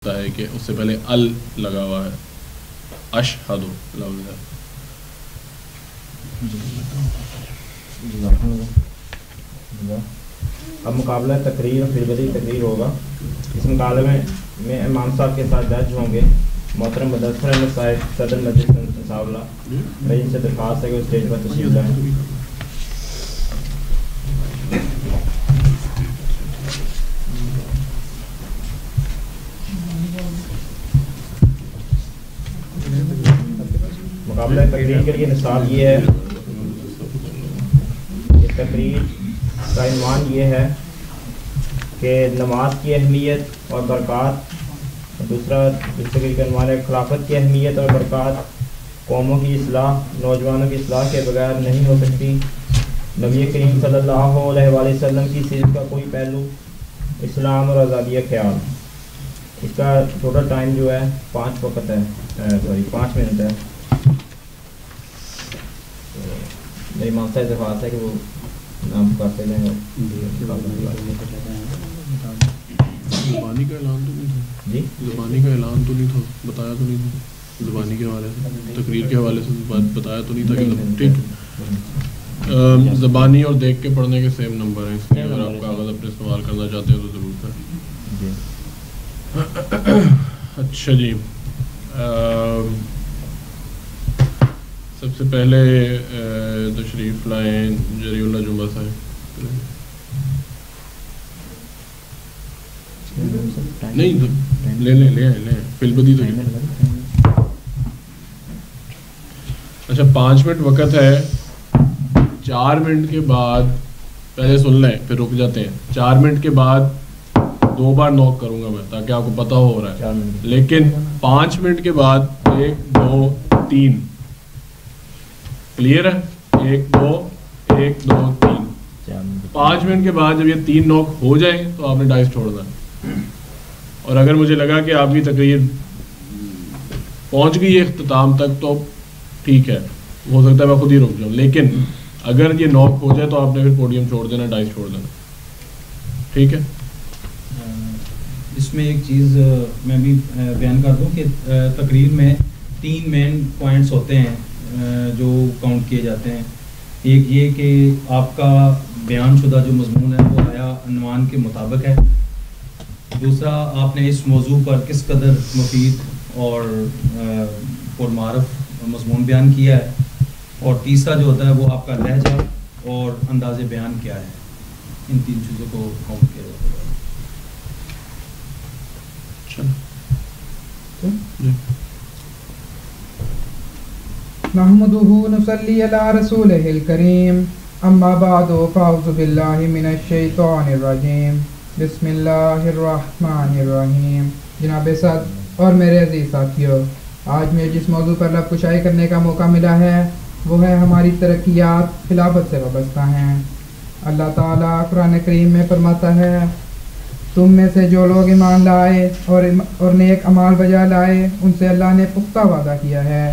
ہے کہ اس سے پہلے ال لگا ہوا ہے. اشہد لفظ ہے. اب مقابلہ تقریر اور فیلبدی تقریر ہوگا. اس مقابلے میں امام صاحب کے ساتھ جج ہوں گے محترم مدثر احمد صاحب صدر مجلس انصاف اللہ. میں ان سے درخواست ہے کہ وہ اسٹیج پر تشریف لائیں. مقابلہ تقریر کے لیے نصاب یہ ہے. اس تقریر کا عنوان یہ ہے کہ نماز کی اہمیت اور برکات. دوسرا اس تقریر کا عنوان ہے خلافت کی اہمیت اور برکات. قوموں کی اصلاح نوجوانوں کی اصلاح کے بغیر نہیں ہو سکتی. نبی کریم صلی اللہ علیہ وآلہ وسلم کی سیرت کا کوئی پہلو. اسلام اور آزادی خیال. اس کا ٹوٹل ٹائم جو ہے 5 وقت ہے 5 منٹ ہے. میری امام صاحب سے خواہش ہے کہ وہ نام کرتے ہیں. زبانی کا اعلان تو نہیں تھا. جی زبانی کا اعلان تو نہیں تھا, بتایا تو نہیں تھا. زبانی کے حوالے سے تقریر کے حوالے سے بتایا تو نہیں تھا کہ ٹھیک. زبانی اور دیکھ کے پڑھنے کے سیم نمبر ہیں, اس لیے اگر آپ کاغذ اپنے استعمال کرنا چاہتے ہیں تو ضرور کریں. اچھا جی, سب سے پہلے تشریف لائیں جری اللہ جمعہ صاحب. نہیں لے آئے فلبدی تو. اچھا 5 منٹ وقت ہے. 4 منٹ کے بعد پہلے سن لیں پھر رک جاتے ہیں. 4 منٹ کے بعد 2 بار نوک کروں گا میں تاکہ آپ کو پتہ ہو رہا ہے. لیکن 5 منٹ کے بعد 1 2 3 کلیئر ہے. 1 2 1 2 3. 5 منٹ کے بعد جب یہ 3 نوک ہو جائیں تو آپ نے ڈائس چھوڑنا ہے. اور اگر مجھے لگا کہ آپ کی تقریر پہنچ گئی ہے اختتام تک تو ٹھیک ہے, ہو سکتا ہے میں خود ہی رک جاؤں. لیکن اگر یہ نوک ہو جائے تو آپ نے پھر پوڈیم چھوڑ دینا, ڈائس چھوڑ دینا. ٹھیک ہے. اس میں ایک چیز میں بھی بیان کر دوں کہ تقریر میں 3 مین پوائنٹس ہوتے ہیں جو کاؤنٹ کیے جاتے ہیں. ایک یہ کہ آپ کا بیان شدہ جو مضمون ہے وہ آیا عنوان کے مطابق ہے. دوسرا آپ نے اس موضوع پر کس قدر مفید اور پرمعرف مضمون بیان کیا ہے. اور تیسرا جو ہوتا ہے وہ آپ کا لہجہ اور انداز بیان کیا ہے. ان 3 چیزوں کو کاؤنٹ کیا جاتا ہے. نحمده نصلي على رسوله الكريم اما بعد فاعوذ بالله من الشیطان الرجیم بسم اللہ الرحمن الرحیم. جناب صدر اور میرے عزیز ساتھیوں, آج میں جس موضوع پر لب کشائی کرنے کا موقع ملا ہے وہ ہے ہماری ترقیات خلافت سے وابستہ ہیں. اللہ تعالیٰ قرآن کریم میں فرماتا ہے تم میں سے جو لوگ ایمان لائے اور نیک اعمال بجا لائے ان سے اللہ نے پختہ وعدہ کیا ہے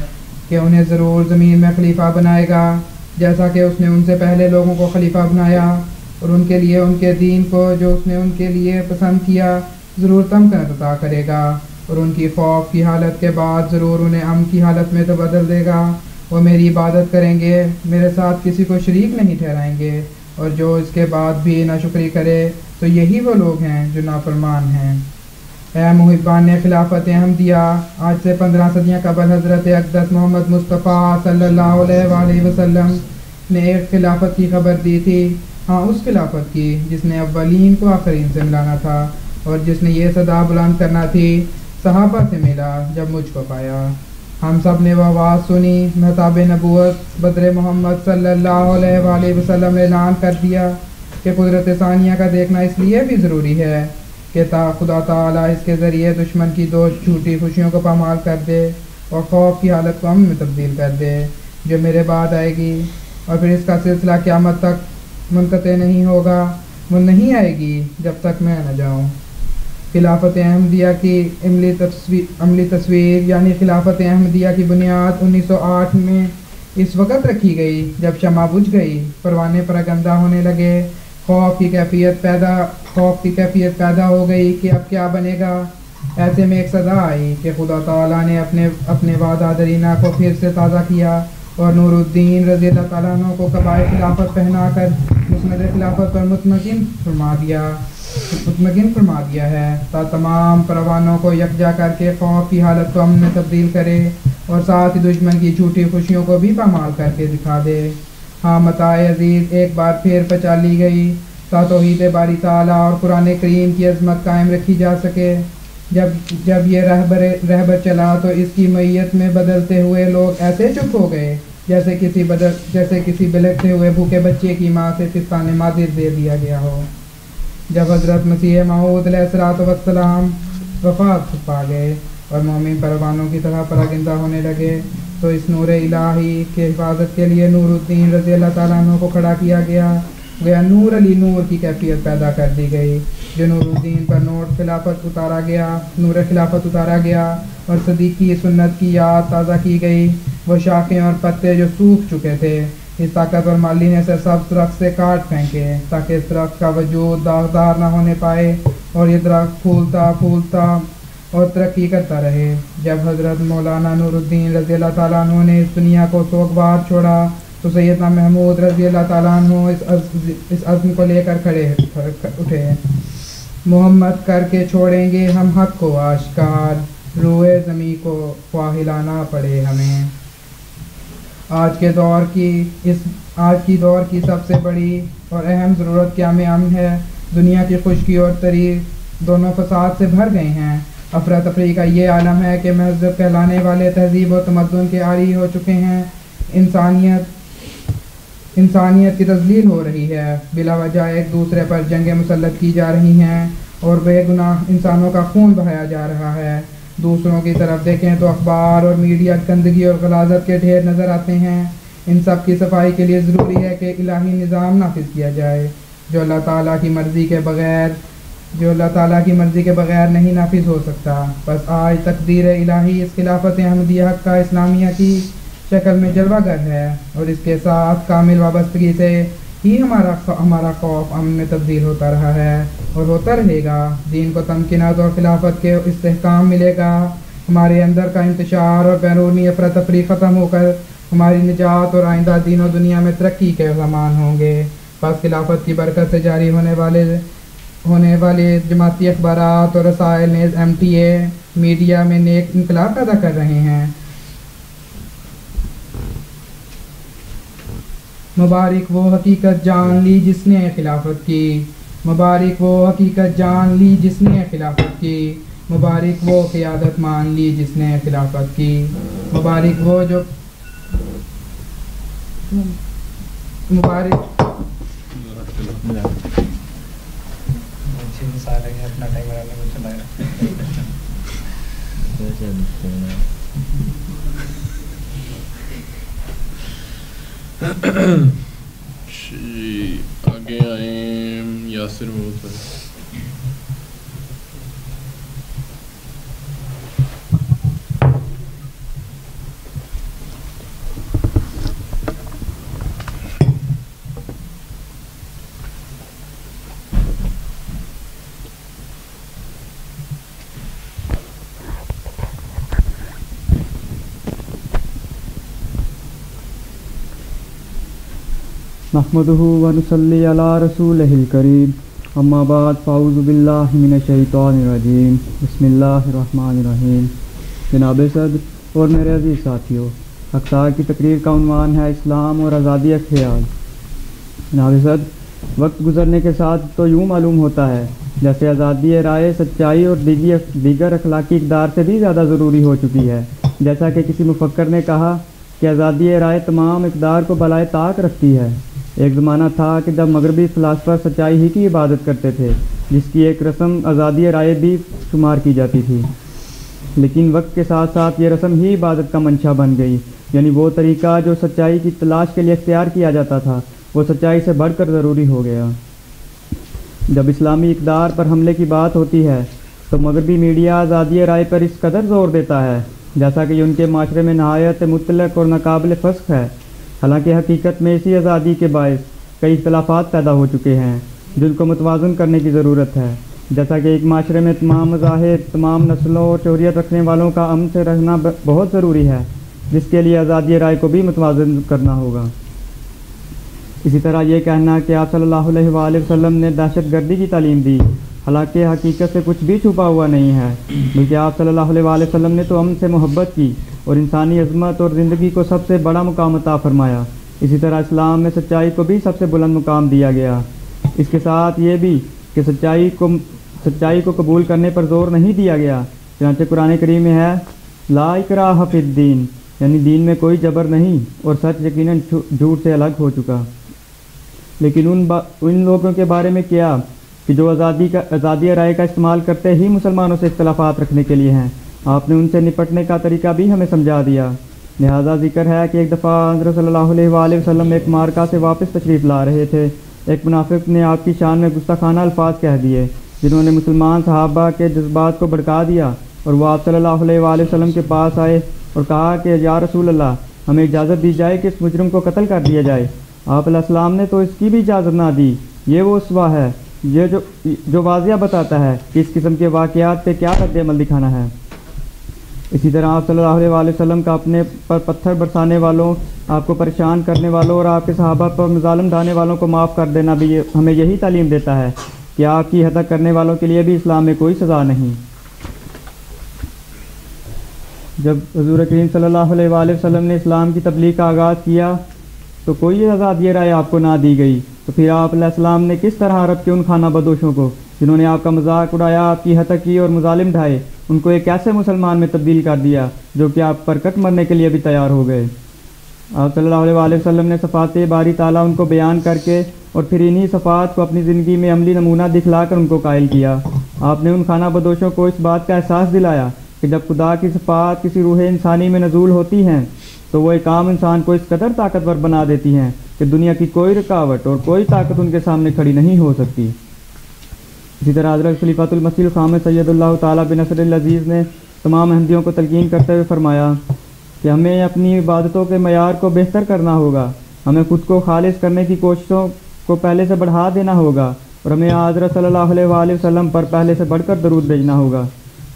کہ انہیں ضرور زمین میں خلیفہ بنائے گا جیسا کہ اس نے ان سے پہلے لوگوں کو خلیفہ بنایا, اور ان کے لیے ان کے دین کو جو اس نے ان کے لیے پسند کیا ضرور تمکنت عطا کرے گا, اور ان کی خوف کی حالت کے بعد ضرور انہیں امن کی حالت میں تبدل دے گا. وہ میری عبادت کریں گے, میرے ساتھ کسی کو شریک نہیں ٹھہرائیں گے, اور جو اس کے بعد بھی ناشکری کرے تو یہی وہ لوگ ہیں جو نافرمان ہیں. اے محبان خلافت احمدیہ, آج سے 15 صدیاں قبل حضرت اقدس محمد مصطفیٰ صلی اللہ علیہ وآلہ وسلم نے ایک خلافت کی خبر دی تھی. ہاں, اس خلافت کی جس نے اولین کو آخرین سے ملانا تھا, اور جس نے یہ صدا بلند کرنا تھی صحابہ سے ملا جب مجھ کو پایا. ہم سب نے وہ آواز سنی. مہتاب نبوت بدر محمد صلی اللہ علیہ وآلہ وسلم نے اعلان کر دیا کہ قدرت ثانیہ کا دیکھنا اس لیے بھی ضروری ہے کہ خدا تعالیٰ اس کے ذریعے دشمن کی 2 جھوٹی خوشیوں کو پامال کر دے اور خوف کی حالت کو امن میں تبدیل کر دے جو میرے بعد آئے گی, اور پھر اس کا سلسلہ قیامت تک منقطع نہیں ہوگا. وہ نہیں آئے گی جب تک میں نہ جاؤں. خلافت احمدیہ کی عملی تصویر یعنی خلافت احمدیہ کی بنیاد 1908 میں اس وقت رکھی گئی جب شمع بجھ گئی, پروانے پراگندہ ہونے لگے, خوف کی کیفیت پیدا ہو گئی کہ اب کیا بنے گا. ایسے میں ایک صدا آئی کہ خدا تعالیٰ نے اپنے وعدہ درینہ کو پھر سے تازہ کیا اور نور الدین رضی اللہ تعالیٰ عنہ کو قبائے خلافت پہنا کر مسند خلافت پر مطمئن فرما دیا ہے تا تمام پروانوں کو یکجا کر کے خوف کی حالت کو امن میں تبدیل کرے اور ساتھ ہی دشمن کی جھوٹی خوشیوں کو بھی پامال کر کے دکھا دے۔ ہاں متاع عزیز ایک بار پھر پچا لی گئی تا توحید باری تعالیٰ اور قرآن کریم کی عظمت قائم رکھی جا سکے۔ جب یہ رہبر چلا تو اس کی معیت میں بدلتے ہوئے لوگ ایسے چپ ہو گئے جیسے کسی بلکتے ہوئے بھوکے بچے کی ماں سے پستان مادر دے دیا گیا ہو۔ جب حضرت مسیح موعود علیہ الصلوۃ والسلام وفات پا گئے اور مومن پروانوں کی طرح پراگندہ ہونے لگے تو اس نور الہی کے حفاظت کے لیے نور الدین رضی اللہ تعالیٰ عنہ کو کھڑا کیا گیا نور علی نور کی کیفیت پیدا کر دی گئی جو نور الدین پر نور خلافت اتارا گیا اور صدیقی سنت کی یاد تازہ کی گئی۔ وہ شاخیں اور پتے جو سوکھ چکے تھے اس طاقتور مالی نے اسے سب درخت سے کاٹ پھینکے تاکہ اس درخت کا وجود داغدار نہ ہونے پائے اور یہ درخت پھولتا اور ترقی کرتا رہے۔ جب حضرت مولانا نور الدین رضی اللہ تعالیٰ عنہ نے اس دنیا کو سوگوار چھوڑا تو سیدنا محمود رضی اللہ تعالیٰ عنہ اس عزم کو لے کر کھڑے اٹھے، محمد کر کے چھوڑیں گے ہم حق کو آشکار، روئے زمیں کو خواہ ہلانا پڑے ہمیں۔ آج کے دور کی سب سے بڑی اور اہم ضرورت قیام امن ہے۔ دنیا کی خشکی اور تری دونوں فساد سے بھر گئے ہیں۔ افراتفری کا یہ عالم ہے کہ مہذب کہلانے والے تہذیب و تمدن کے عاری ہو چکے ہیں۔ انسانیت کی تذلیل ہو رہی ہے، بلا وجہ ایک دوسرے پر جنگیں مسلط کی جا رہی ہیں اور بے گناہ انسانوں کا خون بہایا جا رہا ہے۔ دوسروں کی طرف دیکھیں تو اخبار اور میڈیا گندگی اور غلاظت کے ڈھیر نظر آتے ہیں۔ ان سب کی صفائی کے لیے ضروری ہے کہ الہی نظام نافذ کیا جائے جو اللہ تعالیٰ کی مرضی کے بغیر نہیں نافذ ہو سکتا۔ بس آج تقدیر الہی اس خلافت احمدیہ حقہ اسلامیہ کی شکل میں جلوہ گر ہے اور اس کے ساتھ کامل وابستگی سے ہی ہمارا خوف امن میں تبدیل ہوتا رہا ہے اور ہوتا رہے گا۔ دین کو تمکنات اور خلافت کے استحکام ملے گا، ہمارے اندر کا انتشار اور بیرونی افراتفری ختم ہو کر ہماری نجات اور آئندہ دین و دنیا میں ترقی کے زمان ہوں گے۔ بس خلافت کی برکت سے جاری ہونے والے جماعتی اخبارات اور رسائل نیز MTA میڈیا میں نیک انقلاب پیدا کر رہے ہیں۔ مبارک وہ حقیقت جان لی جس نے خلافت کی، مبارک وہ حقیقت جان لی جس نے خلافت کی، مبارک وہ قیادت مان لی جس نے خلافت کی، مبارک وہ جو مبارک آگے آئے یاسر محمود بھائی۔ نحمده ونصلي على رسوله الكريم اما بعد فاعوذ باللہ من الشیطان الرجیم بسم اللہ الرحمن الرحیم۔ جناب صدر اور میرے عزیز ساتھیوں، اقصار کی تقریر کا عنوان ہے اسلام اور آزادی خیال۔ جناب صدر، وقت گزرنے کے ساتھ تو یوں معلوم ہوتا ہے جیسے آزادی رائے سچائی اور دیگر اخلاقی اقدار سے بھی زیادہ ضروری ہو چکی ہے۔ جیسا کہ کسی مفکر نے کہا کہ آزادی رائے تمام اقدار کو بالائے طاق رکھتی ہے۔ ایک زمانہ تھا کہ جب مغربی فلاسفہ سچائی ہی کی عبادت کرتے تھے، جس کی ایک رسم آزادی رائے بھی شمار کی جاتی تھی، لیکن وقت کے ساتھ ساتھ یہ رسم ہی عبادت کا منشا بن گئی، یعنی وہ طریقہ جو سچائی کی تلاش کے لیے اختیار کیا جاتا تھا وہ سچائی سے بڑھ کر ضروری ہو گیا۔ جب اسلامی اقدار پر حملے کی بات ہوتی ہے تو مغربی میڈیا آزادی رائے پر اس قدر زور دیتا ہے جیسا کہ یہ ان کے معاشرے میں نہایت مطلق اور ناقابل فسخ ہے۔ حالانکہ حقیقت میں اسی آزادی کے باعث کئی اختلافات پیدا ہو چکے ہیں جن کو متوازن کرنے کی ضرورت ہے۔ جیسا کہ ایک معاشرے میں تمام مذاہب، تمام نسلوں اور شہریت رکھنے والوں کا امن سے رہنا بہت ضروری ہے، جس کے لیے آزادی رائے کو بھی متوازن کرنا ہوگا۔ اسی طرح یہ کہنا کہ آپ صلی اللہ علیہ وآلہ وسلم نے دہشت گردی کی تعلیم دی، حالانکہ حقیقت سے کچھ بھی چھپا ہوا نہیں ہے، بلکہ آپ صلی اللہ علیہ وآلہ وسلم نے تو امن سے محبت کی اور انسانی عظمت اور زندگی کو سب سے بڑا مقام عطا فرمایا۔ اسی طرح اسلام میں سچائی کو بھی سب سے بلند مقام دیا گیا۔ اس کے ساتھ یہ بھی کہ سچائی کو قبول کرنے پر زور نہیں دیا گیا، چنانچہ قرآن کریم میں ہے لا اکراہ فی الدین، یعنی دین میں کوئی جبر نہیں، اور سچ یقیناً جھوٹ سے الگ ہو چکا۔ لیکن ان لوگوں کے بارے میں کیا کہ جو آزادی رائے کا استعمال کرتے ہی مسلمانوں سے اختلافات رکھنے کے لیے ہیں، آپ نے ان سے نپٹنے کا طریقہ بھی ہمیں سمجھا دیا۔ لہذا ذکر ہے کہ ایک دفعہ حضرت صلی اللہ علیہ وآلہ وسلم ایک معرکہ سے واپس تشریف لا رہے تھے۔ ایک منافق نے آپ کی شان میں گستاخانہ الفاظ کہہ دیے، جنہوں نے مسلمان صحابہ کے جذبات کو بھڑکا دیا، اور وہ آپ صلی اللہ علیہ وآلہ وسلم کے پاس آئے اور کہا کہ یا رسول اللہ، ہمیں اجازت دی جائے کہ اس مجرم کو قتل کر دیا جائے۔ آپ علیہ السلام نے تو اس کی بھی اجازت نہ دی۔ یہ وہ اسوہ ہے یہ جو واضح بتاتا ہے کہ اس قسم کے واقعات پہ کیا رد عمل دکھانا ہے۔ اسی طرح آپ صلی اللہ علیہ وآلہ وسلم کا اپنے پر پتھر برسانے والوں، آپ کو پریشان کرنے والوں اور آپ کے صحابہ پر مظالم ڈھانے والوں کو معاف کر دینا بھی ہمیں یہی تعلیم دیتا ہے کہ آپ کی ہتک کرنے والوں کے لیے بھی اسلام میں کوئی سزا نہیں۔ جب حضور کریم صلی اللہ علیہ وآلہ وسلم نے اسلام کی تبلیغ کا آغاز کیا تو کوئی آزادی رائے آپ کو نہ دی گئی، تو پھر آپ علیہ السلام نے کس طرح عرب کے ان خانہ بدوشوں کو جنہوں نے آپ کا مذاق اڑایا، آپ کی ہتک کی اور مظالم ڈھائے، ان کو ایک ایسے مسلمان میں تبدیل کر دیا جو کہ آپ پر کٹ مرنے کے لیے بھی تیار ہو گئے۔ آپ صلی اللہ علیہ وآلہ وسلم نے صفات باری تعالیٰ ان کو بیان کر کے اور پھر انہی صفات کو اپنی زندگی میں عملی نمونہ دکھلا کر ان کو قائل کیا۔ آپ نے ان خانہ بدوشوں کو اس بات کا احساس دلایا کہ جب خدا کی صفات کسی روح انسانی میں نزول ہوتی ہیں تو وہ ایک عام انسان کو اس قدر طاقتور بنا دیتی ہیں کہ دنیا کی کوئی رکاوٹ اور کوئی طاقت ان کے سامنے کھڑی نہیں ہو سکتی۔ اسی طرح حضرت خلیفۃ المسیح الخامس سید اللہ تعالیٰ بن نصر العزیز نے تمام احمدیوں کو تلقین کرتے ہوئے فرمایا کہ ہمیں اپنی عبادتوں کے معیار کو بہتر کرنا ہوگا، ہمیں خود کو خالص کرنے کی کوششوں کو پہلے سے بڑھا دینا ہوگا، اور ہمیں حضرت صلی اللہ علیہ وآلہ وسلم پر پہلے سے بڑھ کر درود بھیجنا ہوگا۔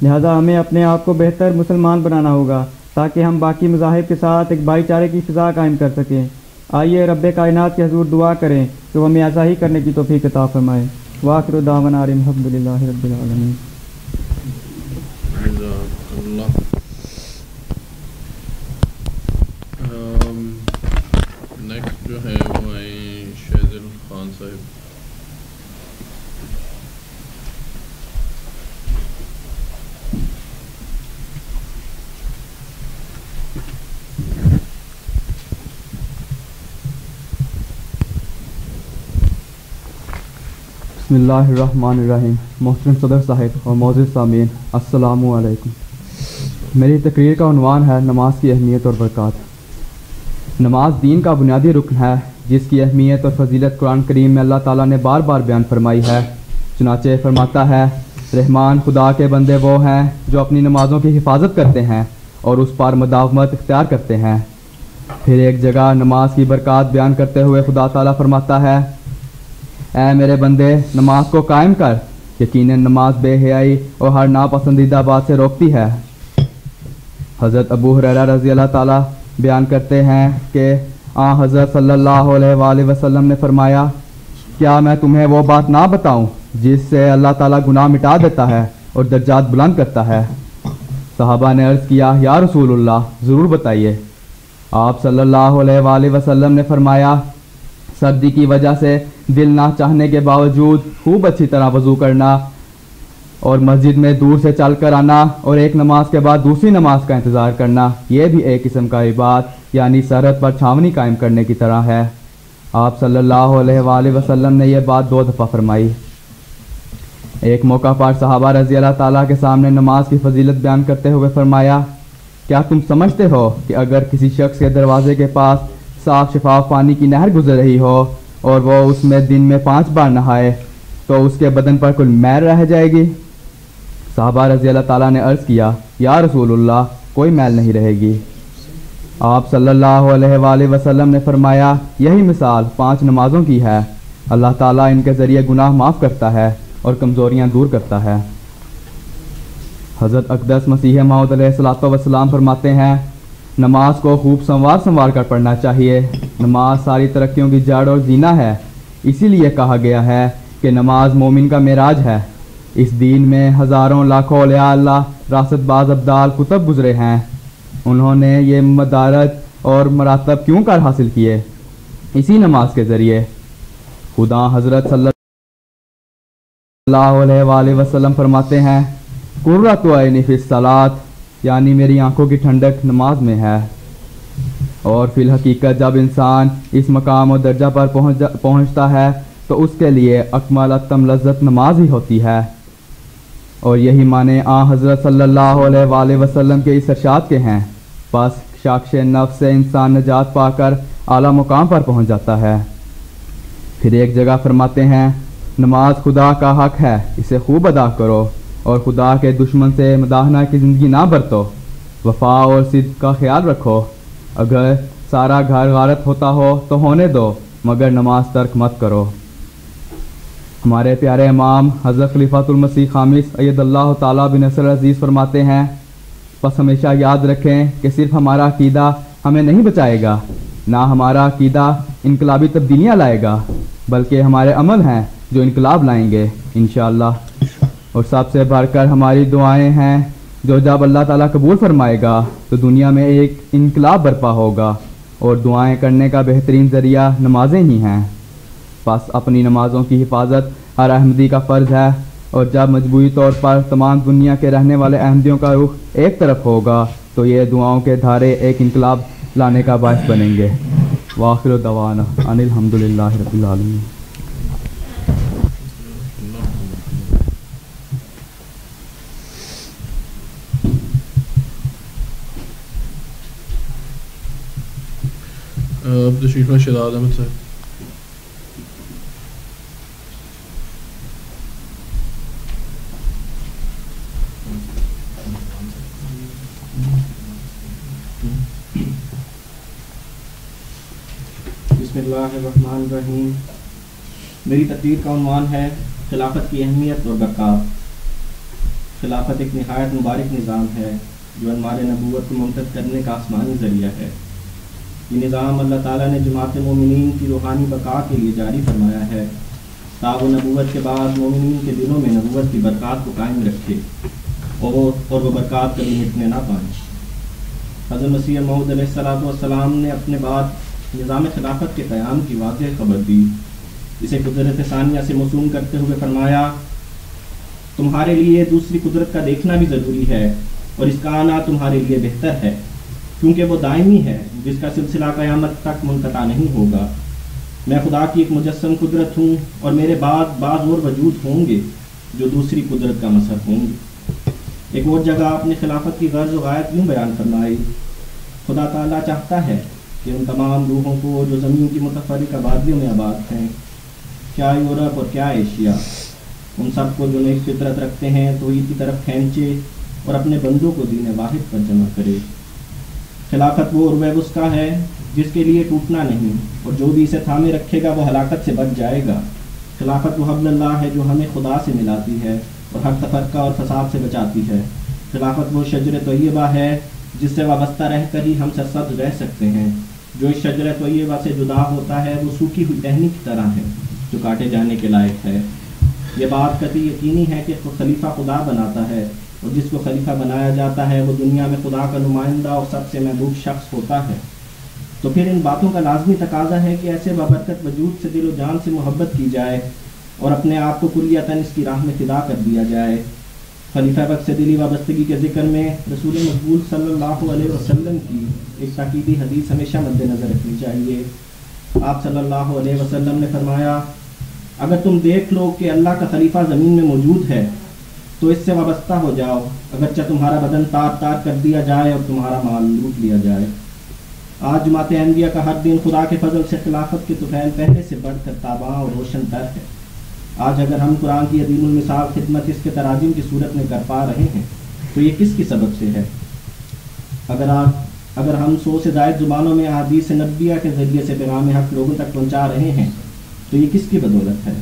لہذا ہمیں اپنے آپ کو بہتر مسلمان بنانا ہوگا تاکہ ہم باقی مذاہب کے ساتھ ایک بھائی چارے کی فضا قائم کر سکیں۔ آئیے رب کائنات کے حضور دعا کریں کہ وہ ہمیں ایسا ہی کرنے کی توفیق عطا فرمائے۔ وآخر دعوانا الحمد للہ رب العالمین۔ نیکسٹ جو ہے وہ ہیں شہزل خان صاحب۔ بسم اللہ الرحمن الرحیم۔ محترم صدر صاحب اور معزز سامعین، السلام علیکم۔ میری تقریر کا عنوان ہے نماز کی اہمیت اور برکات۔ نماز دین کا بنیادی رکن ہے جس کی اہمیت اور فضیلت قرآن کریم میں اللہ تعالیٰ نے بار بار بیان فرمائی ہے۔ چنانچہ فرماتا ہے رحمان خدا کے بندے وہ ہیں جو اپنی نمازوں کی حفاظت کرتے ہیں اور اس پر مداومت اختیار کرتے ہیں۔ پھر ایک جگہ نماز کی برکات بیان کرتے ہوئے خدا تعالیٰ فرماتا ہے اے میرے بندے نماز کو قائم کر، یقیناً نماز بے حیائی اور ہر ناپسندیدہ بات سے روکتی ہے۔ حضرت ابو ہریرہ رضی اللہ تعالیٰ بیان کرتے ہیں کہ حضرت صلی اللہ علیہ وآلہ وسلم نے فرمایا کیا میں تمہیں وہ بات نہ بتاؤں جس سے اللہ تعالیٰ گناہ مٹا دیتا ہے اور درجات بلند کرتا ہے؟ صحابہ نے عرض کیا یا رسول اللہ ضرور بتائیے۔ آپ صلی اللہ علیہ وآلہ وسلم نے فرمایا سردی کی وجہ سے دل نہ چاہنے کے باوجود خوب اچھی طرح وضو کرنا اور مسجد میں دور سے چل کر آنا اور ایک نماز کے بعد دوسری نماز کا انتظار کرنا، یہ بھی ایک قسم کا عبادت یعنی سرحد پر چھاونی قائم کرنے کی طرح ہے۔ آپ صلی اللہ علیہ وآلہ وسلم نے یہ بات 2 دفعہ فرمائی۔ ایک موقع پر صحابہ رضی اللہ تعالیٰ کے سامنے نماز کی فضیلت بیان کرتے ہوئے فرمایا کیا تم سمجھتے ہو کہ اگر کسی شخص کے دروازے کے پاس صاف شفاف پانی کی نہر گزر رہی ہو اور وہ اس میں دن میں 5 بار نہائے تو اس کے بدن پر کوئی میل رہ جائے گی؟ صحابہ رضی اللہ تعالیٰ نے عرض کیا یا رسول اللہ کوئی میل نہیں رہے گی۔ آپ صلی اللہ علیہ وآلہ وسلم نے فرمایا یہی مثال 5 نمازوں کی ہے، اللہ تعالیٰ ان کے ذریعے گناہ معاف کرتا ہے اور کمزوریاں دور کرتا ہے۔ حضرت اقدس مسیح موعود علیہ الصلوۃ والسلام فرماتے ہیں نماز کو خوب سنوار کر پڑھنا چاہیے۔ نماز ساری ترقیوں کی جڑ اور زینہ ہے، اسی لیے کہا گیا ہے کہ نماز مومن کا معراج ہے۔ اس دین میں ہزاروں لاکھوں اولیاء اللہ راست باز ابدال کتب گزرے ہیں، انہوں نے یہ مدارج اور مراتب کیوں کر حاصل کیے؟ اسی نماز کے ذریعے۔ خدا حضرت صلی اللہ علیہ وآلہ وسلم فرماتے ہیں قرۃ عینی فی الصلاۃ، یعنی میری آنکھوں کی ٹھنڈک نماز میں ہے۔ اور فی الحقیقت جب انسان اس مقام و درجہ پر پہنچتا ہے تو اس کے لیے اکمل اتم لذت نماز ہی ہوتی ہے۔ اور یہی معنی حضرت صلی اللہ علیہ وآلہ وسلم کے اس ارشاد کے ہیں، بس شاکش نفس سے انسان نجات پا کر اعلیٰ مقام پر پہنچ جاتا ہے۔ پھر ایک جگہ فرماتے ہیں نماز خدا کا حق ہے، اسے خوب ادا کرو اور خدا کے دشمن سے مداحنہ کی زندگی نہ برتو، وفا اور صدق کا خیال رکھو، اگر سارا گھر غارت ہوتا ہو تو ہونے دو، مگر نماز ترک مت کرو۔ ہمارے پیارے امام حضرت خلیفۃ المسیح خامس اید اللہ تعالیٰ بنصر عزیز فرماتے ہیں بس ہمیشہ یاد رکھیں کہ صرف ہمارا عقیدہ ہمیں نہیں بچائے گا، نہ ہمارا عقیدہ انقلابی تبدیلیاں لائے گا، بلکہ ہمارے عمل ہیں جو انقلاب لائیں گے انشاءاللہ۔ اور سب سے بڑھ کر ہماری دعائیں ہیں جو جب اللہ تعالیٰ قبول فرمائے گا تو دنیا میں ایک انقلاب برپا ہوگا، اور دعائیں کرنے کا بہترین ذریعہ نمازیں ہی ہیں۔ بس اپنی نمازوں کی حفاظت ہر احمدی کا فرض ہے، اور جب مجموعی طور پر تمام دنیا کے رہنے والے احمدیوں کا رخ ایک طرف ہوگا تو یہ دعاؤں کے دھارے ایک انقلاب لانے کا باعث بنیں گے۔ وآخر دعوانا ان الحمدللہ رب العالمین۔ تشریف میں شہزاد احمد صاحب۔ بسم اللہ الرحمن الرحیم۔ میری تقریر کا عنوان ہے خلافت کی اہمیت اور برکات۔ خلافت ایک نہایت مبارک نظام ہے جو انوار نبوت کو منتقل کرنے کا آسمانی ذریعہ ہے۔ یہ نظام اللہ تعالیٰ نے جماعت مومنین کی روحانی بقا کے لیے جاری فرمایا ہے تاکہ وہ نبوت کے بعد مومنین کے دلوں میں نبوت کی برکات کو قائم رکھے اور وہ برکات کبھی مٹنے نہ پائیں۔ حضرت مسیح موعود علیہ الصلوۃ والسلام نے اپنے بعد نظام خلافت کے قیام کی واضح خبر دی، اسے قدرت ثانیہ سے موسوم کرتے ہوئے فرمایا تمہارے لیے دوسری قدرت کا دیکھنا بھی ضروری ہے، اور اس کا آنا تمہارے لیے بہتر ہے، کیونکہ وہ دائمی ہے جس کا سلسلہ قیامت تک منقطع نہیں ہوگا۔ میں خدا کی ایک مجسم قدرت ہوں، اور میرے بعد بعض اور وجود ہوں گے جو دوسری قدرت کا مظہر ہوں گے۔ ایک اور جگہ اپنی خلافت کی غرض و غایت یوں بیان فرمائی، خدا تعالیٰ چاہتا ہے کہ ان تمام روحوں کو جو زمین کی متفرق آبادیوں میں آباد ہیں، کیا یورپ اور کیا ایشیا، ان سب کو جو نیک فطرت رکھتے ہیں توحید کی طرف کھینچے اور اپنے بندوں کو دین واحد پر جمع کرے۔ خلافت وہ عروہ وثقیٰ ہے جس کے لیے ٹوٹنا نہیں، اور جو بھی اسے تھامے رکھے گا وہ ہلاکت سے بچ جائے گا۔ خلافت وہ حبل اللہ ہے جو ہمیں خدا سے ملاتی ہے اور ہر تفرقہ اور فساد سے بچاتی ہے۔ خلافت وہ شجر طیبہ ہے جس سے وابستہ رہ کر ہی ہم سرسبز رہ سکتے ہیں۔ جو اس شجر طیبہ سے جدا ہوتا ہے وہ سوکھی ہوئی ٹہنی کی طرح ہے جو کاٹے جانے کے لائق ہے۔ یہ بات قطعی یقینی ہے کہ خلیفہ خدا بناتا ہے، اور جس کو خلیفہ بنایا جاتا ہے وہ دنیا میں خدا کا نمائندہ اور سب سے محبوب شخص ہوتا ہے۔ تو پھر ان باتوں کا لازمی تقاضا ہے کہ ایسے بابرکت وجود سے دل و جان سے محبت کی جائے اور اپنے آپ کو کلیتاً اس کی راہ میں فدا کر دیا جائے۔ خلیفہ وقت سے دلی وابستگی کے ذکر میں رسول مقبول صلی اللہ علیہ وسلم کی ایک تاکیدی حدیث ہمیشہ مد نظر رکھنی چاہیے۔ آپ صلی اللہ علیہ وسلم نے فرمایا اگر تم دیکھ لو کہ اللہ کا خلیفہ زمین میں موجود ہے تو اس سے وابستہ ہو جاؤ، اگرچہ تمہارا بدن تار تار کر دیا جائے اور تمہارا مال لوٹ لیا جائے۔ آج جماعت احمدیہ کا ہر دن خدا کے فضل سے خلافت کے طفیل پہلے سے بڑھ کر تاباں اور روشن تر ہے۔ آج اگر ہم قرآن کی عظیم المثال خدمت اس کے تراجم کی صورت میں کر پا رہے ہیں تو یہ کس کی سبب سے ہے؟ اگر ہم 100 سے زائد زبانوں میں احادیث نبویہ کے ذریعے سے پیغام حق لوگوں تک پہنچا رہے ہیں تو یہ کس کی بدولت ہے؟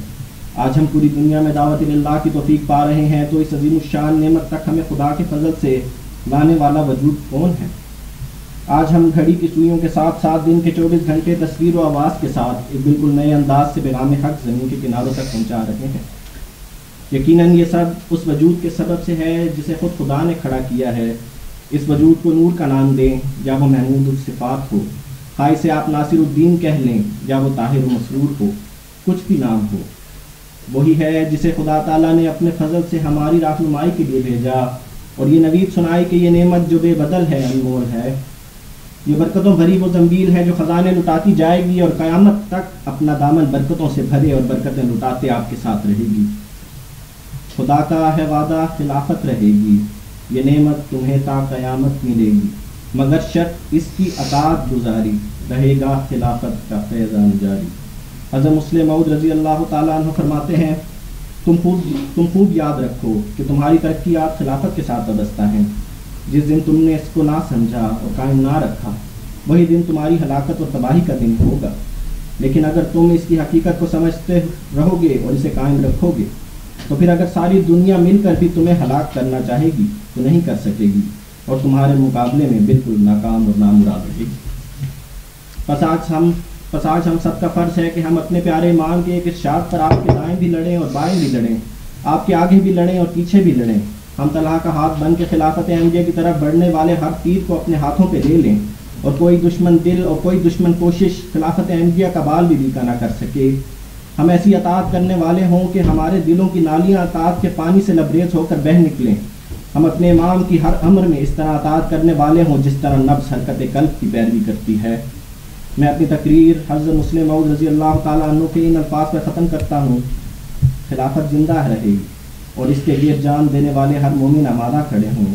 آج ہم پوری دنیا میں دعوت اللہ کی توفیق پا رہے ہیں، تو اس عظیم الشان نعمت تک ہمیں خدا کے فضل سے لانے والا وجود کون ہے؟ آج ہم گھڑی کی سوئیوں کے ساتھ ساتھ دن کے 24 گھنٹے تصویر و آواز کے ساتھ ایک بالکل نئے انداز سے پیغام حق زمین کے کناروں تک پہنچا رہے ہیں۔ یقیناً یہ سب اس وجود کے سبب سے ہے جسے خود خدا نے کھڑا کیا ہے۔ اس وجود کو نور کا نام دیں یا وہ محمود الصفات ہو، خواہ اسے آپ ناصر الدین کہہ لیں یا وہ طاہر و مسرور ہو، کچھ بھی نام ہو، وہی ہے جسے خدا تعالیٰ نے اپنے فضل سے ہماری رہنمائی کے لیے بھیجا اور یہ نوید سنائی کہ یہ نعمت جو بے بدل ہے، انمول ہے، یہ برکتوں بھری وہ زنبیل ہے جو خزانے لٹاتی جائے گی اور قیامت تک اپنا دامن برکتوں سے بھرے اور برکتیں لٹاتے آپ کے ساتھ رہے گی۔ خدا کا ہے وعدہ خلافت رہے گی، یہ نعمت تمہیں تا قیامت ملے گی، مگر شرط اس کی اطاعت گزاری، رہے گا خلافت کا فیضان جاری۔ حضرت مسلم موعود رضی اللہ تعالیٰ عنہ فرماتے ہیں، تم خوب یاد رکھو کہ تمہاری ترقیات خلافت کے ساتھ وابستہ ہیں۔ جس دن تم نے اس کو نہ سمجھا اور قائم نہ رکھا، وہی دن تمہاری ہلاکت اور تباہی کا دن ہوگا۔ لیکن اگر تم اس کی حقیقت کو سمجھتے رہو گے اور اسے قائم رکھو گے، تو پھر اگر ساری دنیا مل کر بھی تمہیں ہلاک کرنا چاہے گی تو نہیں کر سکے گی، اور تمہارے مقابلے میں بالکل ناکام اور نامراد رہے گی۔ پس آج ہم سب کا فرض ہے کہ ہم اپنے پیارے امام کے ایک ارشاد پر آپ کے دائیں بھی لڑیں اور بائیں بھی لڑیں، آپ کے آگے بھی لڑیں اور پیچھے بھی لڑیں۔ ہم طلحہ کا ہاتھ بن کے خلافت احمدیہ کی طرف بڑھنے والے ہر تیر کو اپنے ہاتھوں پہ لے لیں، اور کوئی دشمن دل اور کوئی دشمن کوشش خلافت احمدیہ کا بال بھی بیکا نہ کر سکے۔ ہم ایسی اطاعت کرنے والے ہوں کہ ہمارے دلوں کی نالیاں اطاعت کے پانی سے لبریز ہو کر بہہ نکلیں۔ ہم اپنے امام کی ہر امر میں اس طرح اطاعت کرنے والے ہوں جس طرح نبض حرکت قلب کی پیروی کرتی ہے۔ میں اپنی تقریر حضرت مسلم موعود رضی اللہ تعالیٰ عنہ کے ان الفاظ پر ختم کرتا ہوں، خلافت زندہ رہے گی اور اس کے لیے جان دینے والے ہر مومن آمادہ کھڑے ہوں۔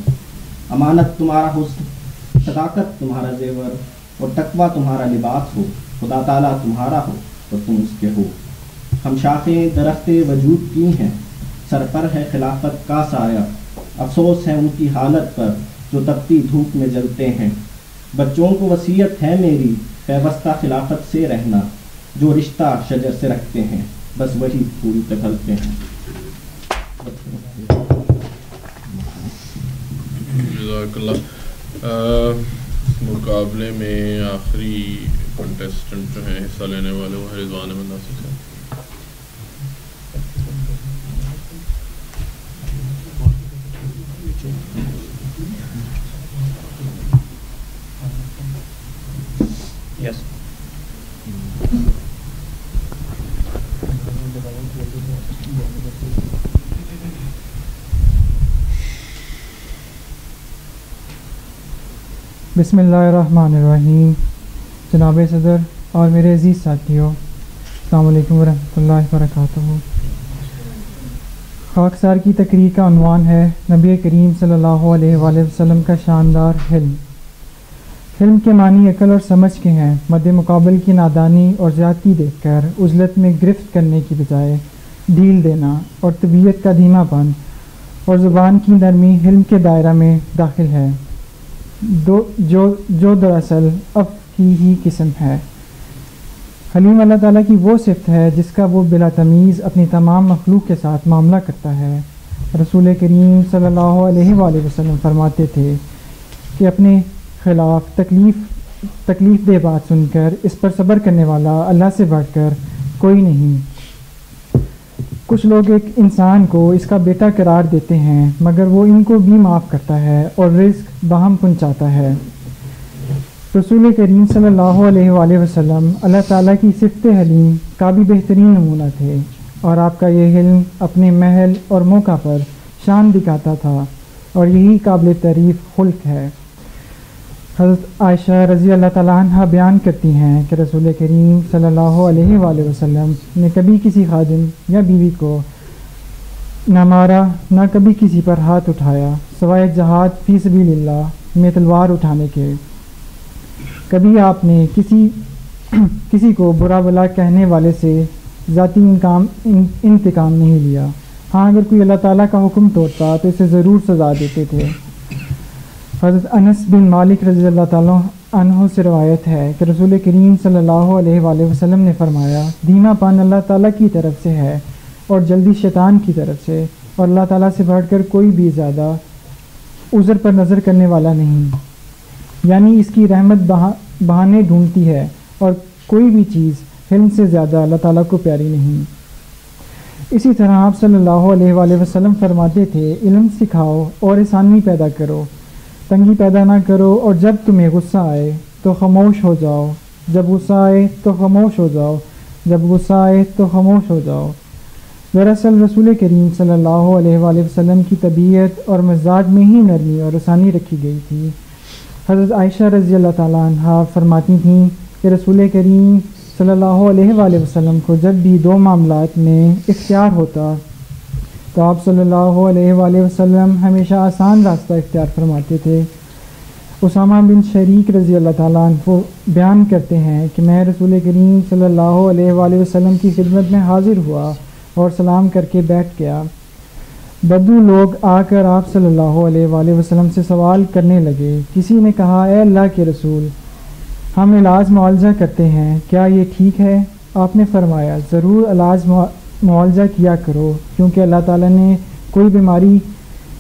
امانت تمہارا حسن، صداقت تمہارا زیور اور تقویٰ تمہارا لباس ہو، خدا تعالیٰ تمہارا ہو اور تم اس کے ہو۔ ہم شاخیں درخت وجود کی ہیں، سر پر ہے خلافت کا سایہ، افسوس ہے ان کی حالت پر جو تپتی دھوپ میں جلتے ہیں۔ بچوں کو وصیت ہے میری پیوستہ خلافت سے رہنا، جو رشتہ شجر سے رکھتے ہیں بس وہی پھول پگھلتے ہیں۔ جزاک اللہ۔ مقابلے میں آخری کنٹیسٹنٹ جو ہیں حصہ لینے والے وہ ہے رضوان احمد ناصر صاحب۔ یس بسم اللہ الرحمن الرحیم۔ جناب صدر اور میرے عزیز ساتھیوں، السلام علیکم ورحمۃ اللہ وبرکاتہ۔ خاکسار کی تقریر کا عنوان ہے نبی کریم صلی اللہ علیہ وآلہ وسلم کا شاندار حلم۔ حلم کے معنی عقل اور سمجھ کے ہیں، مد مقابل کی نادانی اور زیادتی دیکھ کر عزلت میں گرفت کرنے کی بجائے ڈھیل دینا اور طبیعت کا دھیما پن اور زبان کی نرمی حلم کے دائرہ میں داخل ہے، جو دراصل عفو کی ہی قسم ہے۔ حلیم اللہ تعالیٰ کی وہ صفت ہے جس کا وہ بلا تمیز اپنی تمام مخلوق کے ساتھ معاملہ کرتا ہے۔ رسول کریم صلی اللہ علیہ وآلہ وسلم فرماتے تھے کہ اپنے خلاف تکلیف دہ بات سن کر اس پر صبر کرنے والا اللہ سے بڑھ کر کوئی نہیں۔ کچھ لوگ ایک انسان کو اس کا بیٹا قرار دیتے ہیں مگر وہ ان کو بھی معاف کرتا ہے اور رزق باہم پہنچاتا ہے۔ رسول کریم صلی اللہ علیہ وآلہ وسلم اللہ تعالیٰ کی صفت حلیم کا بھی بہترین نمونہ تھے، اور آپ کا یہ حلم اپنے محل اور موقع پر شان دکھاتا تھا، اور یہی قابل تعریف خلق ہے۔ حضرت عائشہ رضی اللہ تعالیٰ عنہ بیان کرتی ہیں کہ رسول کریم صلی اللہ علیہ وآلہ وسلم نے کبھی کسی خادم یا بیوی کو نہ مارا، نہ کبھی کسی پر ہاتھ اٹھایا سوائے جہاد فی سبیل اللہ میں تلوار اٹھانے کے۔ کبھی آپ نے کسی کو برا بلا کہنے والے سے ذاتی انتقام نہیں لیا، ہاں اگر کوئی اللہ تعالیٰ کا حکم توڑتا تو اسے ضرور سزا دیتے تھے۔ حضرت انس بن مالک رضی اللہ تعالیٰ عنہ سے روایت ہے کہ رسول کریم صلی اللہ علیہ وآلہ وسلم نے فرمایا، دھیما پن اللہ تعالیٰ کی طرف سے ہے، اور جلدی شیطان کی طرف سے، اور اللہ تعالیٰ سے بڑھ کر کوئی بھی زیادہ عذر پر نظر کرنے والا نہیں، یعنی اس کی رحمت بہانے ڈھونڈتی ہے، اور کوئی بھی چیز علم سے زیادہ اللہ تعالیٰ کو پیاری نہیں۔ اسی طرح آپ صلی اللہ علیہ وآلہ وسلم فرماتے تھے، علم سکھاؤ اور آسانی پیدا کرو، تنگی پیدا نہ کرو، اور جب تمہیں غصہ آئے تو خاموش ہو جاؤ، جب غصہ آئے تو خاموش ہو جاؤ، جب غصہ آئے تو خاموش ہو جاؤ۔ دراصل رسول کریم صلی اللہ علیہ وآلہ وسلم کی طبیعت اور مزاج میں ہی نرمی اور آسانی رکھی گئی تھی۔ حضرت عائشہ رضی اللہ تعالیٰ عنہ فرماتی تھیں کہ رسول کریم صلی اللہ علیہ وآلہ وسلم کو جب بھی دو معاملات میں اختیار ہوتا تو آپ صلی اللہ علیہ وآلہ وسلم ہمیشہ آسان راستہ اختیار فرماتے تھے۔ اسامہ بن شریک رضی اللہ تعالیٰ عنہ بیان کرتے ہیں کہ میں رسول کریم صلی اللہ علیہ وآلہ وسلم کی خدمت میں حاضر ہوا اور سلام کر کے بیٹھ گیا۔ بدو لوگ آ کر آپ صلی اللہ علیہ وآلہ وسلم سے سوال کرنے لگے۔ کسی نے کہا، اے اللہ کے رسول، ہم علاج معالجہ کرتے ہیں، کیا یہ ٹھیک ہے؟ آپ نے فرمایا، ضرور علاج معالجہ کیا کرو، کیونکہ اللہ تعالیٰ نے کوئی بیماری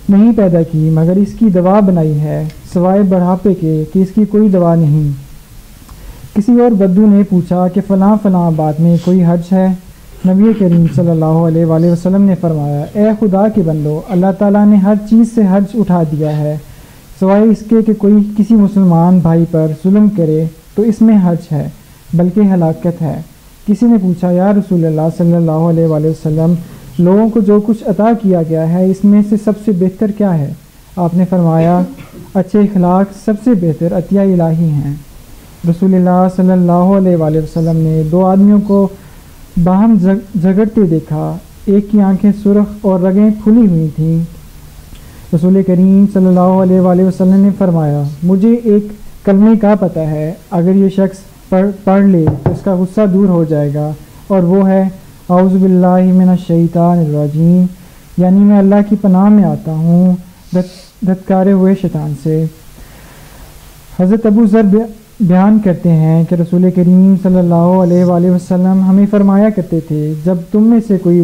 نہیں پیدا کی مگر اس کی دوا بنائی ہے، سوائے بڑھاپے کے کہ اس کی کوئی دوا نہیں۔ کسی اور بدو نے پوچھا کہ فلاں فلاں بات میں کوئی حرج ہے؟ نبی کریم صلی اللہ علیہ وآلہ وسلم نے فرمایا، اے خدا کے بندو، اللہ تعالیٰ نے ہر چیز سے حرج اٹھا دیا ہے سوائے اس کے کہ کوئی کسی مسلمان بھائی پر ظلم کرے تو اس میں حرج ہے، بلکہ ہلاکت ہے۔ کسی نے پوچھا، یا رسول اللہ صلی اللہ علیہ وآلہ وسلم، لوگوں کو جو کچھ عطا کیا گیا ہے اس میں سے سب سے بہتر کیا ہے؟ آپ نے فرمایا، اچھے اخلاق سب سے بہتر عطیہ الہی ہیں۔ رسول اللہ صلی اللہ علیہ وآلہ وسلم نے دو آدمیوں کو باہم جھگڑتے دیکھا، ایک کی آنکھیں سرخ اور رگیں پھلی ہوئی تھیں۔ رسول کریم صلی اللہ علیہ وآلہ وسلم نے فرمایا، مجھے ایک کلمے کا پتہ ہے، اگر یہ شخص پڑھ لے تو اس کا غصہ دور ہو جائے گا، اور وہ ہے اعوذ باللہ من الشیطان الرجیم، یعنی میں اللہ کی پناہ میں آتا ہوں دھتکارے ہوئے شیطان سے۔ حضرت ابو ذر بیان کرتے ہیں کہ رسول کریم صلی اللہ علیہ وآلہ وسلم ہمیں فرمایا کرتے تھے، جب تم میں سے کوئی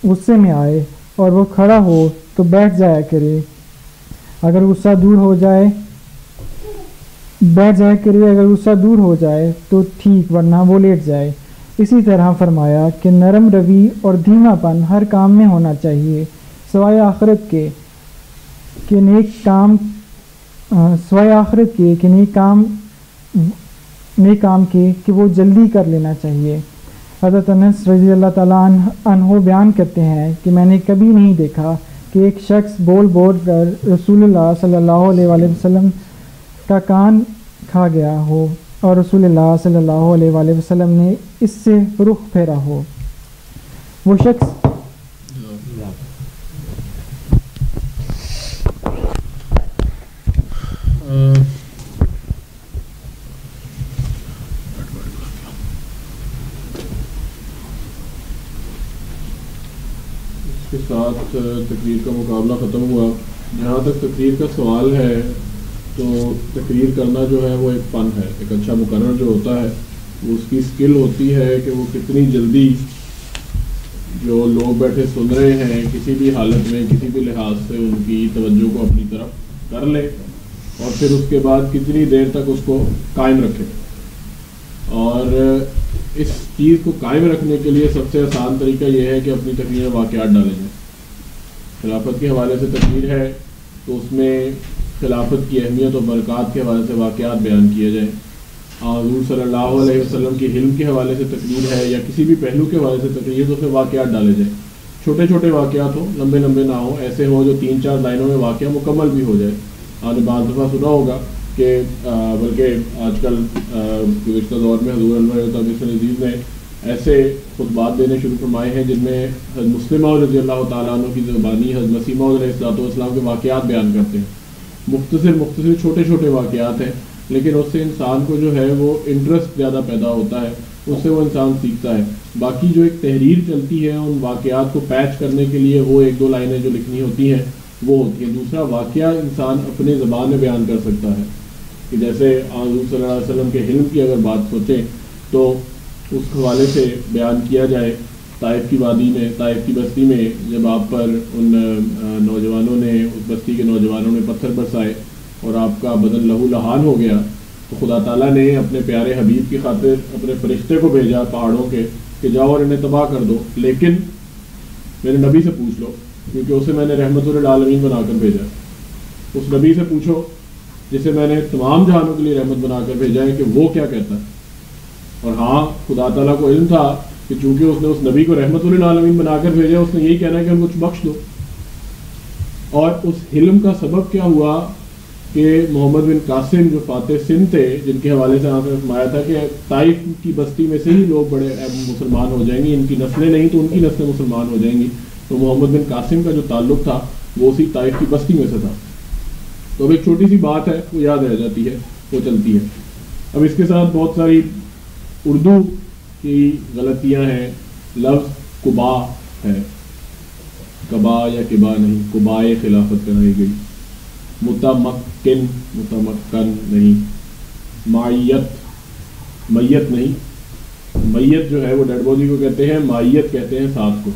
غصے میں آئے اور وہ کھڑا ہو تو بیٹھ جایا کرے، اگر غصہ دور ہو جائے اگر غصہ دور ہو جائے تو ٹھیک، ورنہ وہ لیٹ جائے۔ اسی طرح فرمایا کہ نرم روی اور دھیما پن ہر کام میں ہونا چاہیے، سوائے آخرت کے کہ نیک کام کے کہ وہ جلدی کر لینا چاہیے۔ حضرت انس رضی اللہ تعالیٰ عنہ بیان کرتے ہیں کہ میں نے کبھی نہیں دیکھا کہ ایک شخص بول کر رسول اللہ صلی اللہ علیہ وآلہ وسلم کا کان کھا گیا ہو اور رسول اللہ صلی اللہ علیہ وآلہ وسلم نے اس سے رخ پھیرا ہو۔ وہ شخص کے ساتھ تقریر کا مقابلہ ختم ہوا۔ جہاں تک تقریر کا سوال ہے تو تقریر کرنا جو ہے وہ ایک فن ہے، ایک اچھا مقرر جو ہوتا ہے وہ اس کی اسکل ہوتی ہے کہ وہ کتنی جلدی جو لوگ بیٹھے سن رہے ہیں کسی بھی حالت میں کسی بھی لحاظ سے ان کی توجہ کو اپنی طرف کر لے، اور پھر اس کے بعد کتنی دیر تک اس کو قائم رکھے۔ اور اس چیز کو قائم رکھنے کے لیے سب سے آسان طریقہ یہ ہے کہ اپنی تقریر میں واقعات ڈالے جائیں۔ خلافت کے حوالے سے تقریر ہے تو اس میں خلافت کی اہمیت اور برکات کے حوالے سے واقعات بیان کیے جائیں۔ حضور صلی اللہ علیہ وسلم کی علم کے حوالے سے تقریر ہے یا کسی بھی پہلو کے حوالے سے تقریر، تو اس میں واقعات ڈالے جائیں، چھوٹے چھوٹے واقعات ہوں، لمبے لمبے نہ ہوں، ایسے ہوں جو 3-4 لائنوں میں واقعہ مکمل بھی ہو جائے۔ آپ نے بعض دفعہ سنا ہوگا کہ بلکہ آج کل گزشتہ دور میں حضور انور عزیز نے ایسے خطبات دینے شروع فرمائے ہیں جن میں حضرت مسلمہ رضی اللہ تعالیٰ عنہ کی زبانی حضرت مسیح موعود علیہ السلام کے واقعات بیان کرتے ہیں۔ مختصر چھوٹے چھوٹے واقعات ہیں، لیکن اس سے انسان کو جو ہے وہ انٹرسٹ زیادہ پیدا ہوتا ہے، اس سے وہ انسان سیکھتا ہے۔ باقی جو ایک تحریر چلتی ہے ان واقعات کو پیچ کرنے کے لیے وہ 1-2 لائنیں جو لکھنی ہوتی ہیں وہ ہوتی ہیں۔ دوسرا واقعہ انسان اپنے زبان میں بیان کر سکتا ہے، کہ جیسے حضور صلی اللہ علیہ وسلم کے علم کی اگر بات سوچیں تو اس حوالے سے بیان کیا جائے طائف کی وادی میں، طائف کی بستی میں جب آپ پر ان نوجوانوں نے، اس بستی کے نوجوانوں نے پتھر برسائے اور آپ کا بدن لہو لہان ہو گیا، تو خدا تعالیٰ نے اپنے پیارے حبیب کی خاطر اپنے فرشتے کو بھیجا پہاڑوں کے کہ جاؤ اور انہیں تباہ کر دو، لیکن میرے نبی سے پوچھ لو، کیونکہ اسے میں نے رحمت للعالمین بنا کر بھیجا۔ اس نبی سے پوچھو جسے میں نے تمام جہانوں کے لیے رحمت بنا کر بھیجا ہے کہ وہ کیا کہتا ہے۔ اور ہاں، خدا تعالیٰ کو علم تھا کہ چونکہ اس نے اس نبی کو رحمت للعالمین بنا کر بھیجا، اس نے یہی کہنا ہے کہ ہم کچھ بخش دو۔ اور اس حلم کا سبب کیا ہوا کہ محمد بن قاسم جو فاتح سندھ تھے، جن کے حوالے سے آپ نے فرمایا تھا کہ طائف کی بستی میں سے ہی لوگ بڑے مسلمان ہو جائیں گے، ان کی نسلیں نہیں تو ان کی نسلیں مسلمان ہو جائیں گی، تو محمد بن قاسم کا جو تعلق تھا وہ اسی طائف کی بستی میں سے تھا۔ تو اب ایک چھوٹی سی بات ہے وہ یاد رہ جاتی ہے، وہ چلتی ہے۔ اب اس کے ساتھ بہت ساری اردو کی غلطیاں ہیں۔ لفظ قبا ہے، قبا یا قبا نہیں، قبائے خلافت بنائی گئی۔ متمکن، متمکن نہیں۔ معیت، میت نہیں، میت جو ہے وہ ڈیڈ باڈی کو کہتے ہیں، معیت کہتے ہیں ساتھ کو۔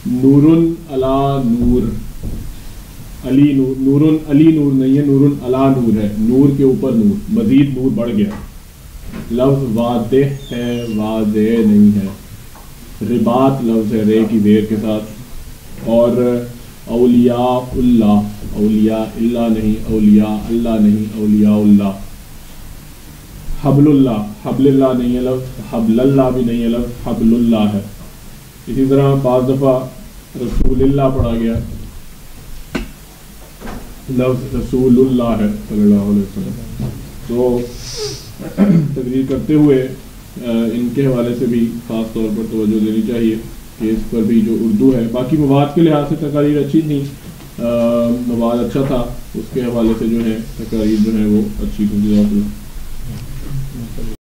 نورن علا نور، علی نور، نورن علی نور نہیں ہے، نورن علا نور ہے، نور کے اوپر نور، مزید نور بڑھ گیا۔ لفظ واضح ہے، واضح نہیں ہے۔ رباط لفظ ہے رے کی زیر کے ساتھ۔ اور اولیاء اللہ، اولیاء اللہ نہیں، اولیاء اللہ نہیں، اولیاء اللہ۔ حبل اللہ، حبل اللہ نہیں ہے لفظ، حبل اللہ بھی نہیں ہے لفظ، حبل اللہ ہے۔ اسی طرح بعض دفعہ رسول اللہ پڑھا گیا، لفظ رسول اللہ ہے صلی اللہ علیہ وسلم۔ تو تقریر کرتے ہوئے ان کے حوالے سے بھی خاص طور پر توجہ دینی چاہیے کہ اس پر بھی جو اردو ہے، باقی مواد کے لحاظ سے تقاریر اچھی تھیں، مواد اچھا تھا، اس کے حوالے سے جو ہے تقاریر جو ہے وہ اچھی تھی۔